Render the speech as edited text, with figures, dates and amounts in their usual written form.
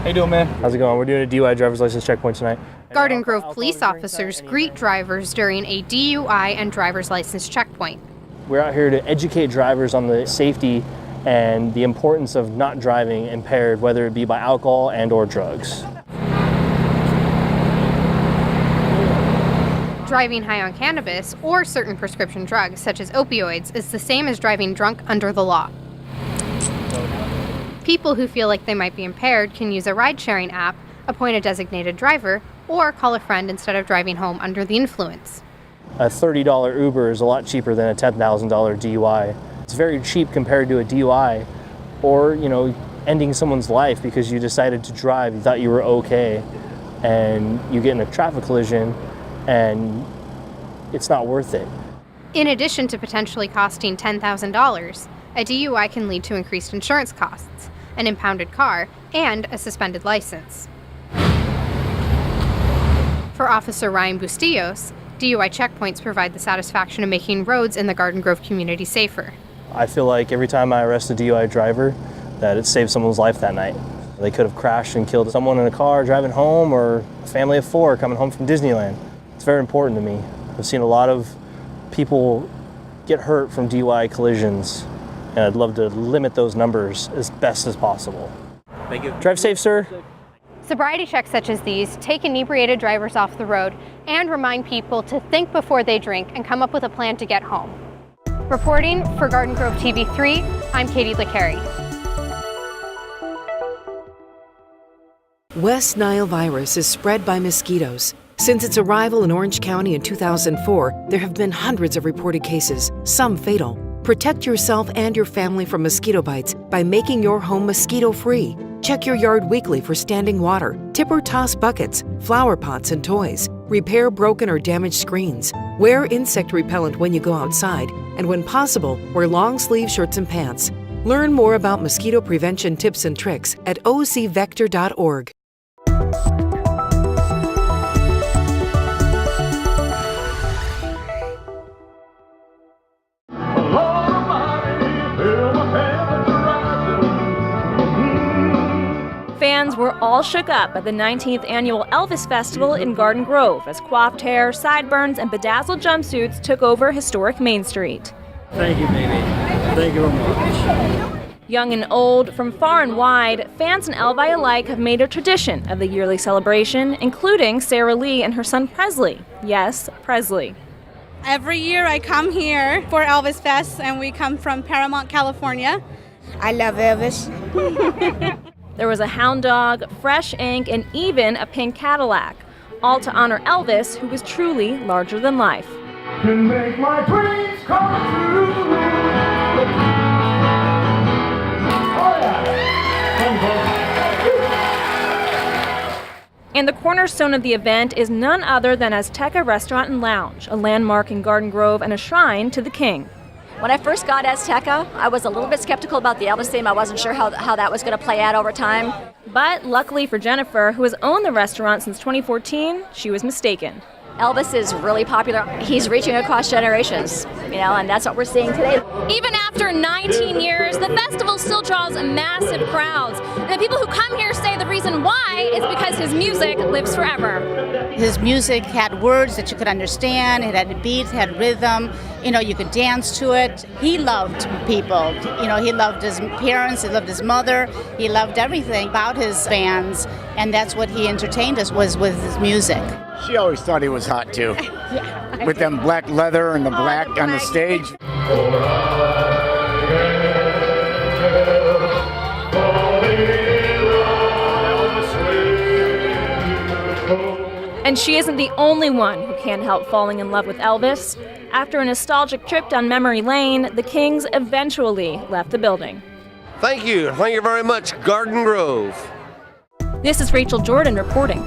How you doing, man? How's it going? We're doing a DUI driver's license checkpoint tonight. Garden Grove police officers greet drivers during a DUI and driver's license checkpoint. We're out here to educate drivers on the safety and the importance of not driving impaired, whether it be by alcohol and or drugs. Driving high on cannabis or certain prescription drugs, such as opioids, is the same as driving drunk under the law. People who feel like they might be impaired can use a ride-sharing app, appoint a designated driver, or call a friend instead of driving home under the influence. A $30 Uber is a lot cheaper than a $10,000 DUI. It's very cheap compared to a DUI or, ending someone's life because you decided to drive, you thought you were okay, and you get in a traffic collision and it's not worth it. In addition to potentially costing $10,000, a DUI can lead to increased insurance costs, an impounded car, and a suspended license. For Officer Ryan Bustillos, DUI checkpoints provide the satisfaction of making roads in the Garden Grove community safer. I feel like every time I arrest a DUI driver, that it saved someone's life that night. They could have crashed and killed someone in a car driving home, or a family of 4 coming home from Disneyland. It's very important to me. I've seen a lot of people get hurt from DUI collisions, and I'd love to limit those numbers as best as possible. Thank you. Drive safe, sir. Sobriety checks such as these take inebriated drivers off the road and remind people to think before they drink and come up with a plan to get home. Reporting for Garden Grove TV3, I'm Katie LeCarry. West Nile virus is spread by mosquitoes. Since its arrival in Orange County in 2004, there have been hundreds of reported cases, some fatal. Protect yourself and your family from mosquito bites by making your home mosquito-free. Check your yard weekly for standing water, tip or toss buckets, flower pots, and toys. Repair broken or damaged screens. Wear insect repellent when you go outside, and when possible, wear long-sleeve shirts and pants. Learn more about mosquito prevention tips and tricks at ocvector.org. Fans were all shook up at the 19th annual Elvis Festival in Garden Grove as coiffed hair, sideburns, and bedazzled jumpsuits took over historic Main Street. Thank you, baby. Thank you very much. Young and old, from far and wide, fans and Elvi alike have made a tradition of the yearly celebration, including Sarah Lee and her son Presley. Yes, Presley. Every year I come here for Elvis Fest, and we come from Paramount, California. I love Elvis. There was a hound dog, fresh ink, and even a pink Cadillac, all to honor Elvis, who was truly larger than life. Can make my dreams come true. Oh yeah. And the cornerstone of the event is none other than Azteca Restaurant and Lounge, a landmark in Garden Grove and a shrine to the king. When I first got Azteca, I was a little bit skeptical about the Elvis theme. I wasn't sure how that was going to play out over time. But luckily for Jennifer, who has owned the restaurant since 2014, she was mistaken. Elvis is really popular. He's reaching across generations, and that's what we're seeing today. Even after 19 years, the festival still draws massive crowds. And the people who come here say the reason why is because his music lives forever. His music had words that you could understand. It had beats, had rhythm. You could dance to it. He loved people. He loved his parents. He loved his mother. He loved everything about his fans. And that's what he entertained us was with his music. She always thought he was hot, too. Yeah. With them black leather and the black on the stage. And she isn't the only one who can't help falling in love with Elvis. After a nostalgic trip down memory lane, the Kings eventually left the building. Thank you. Thank you very much, Garden Grove. This is Rachel Jordan reporting.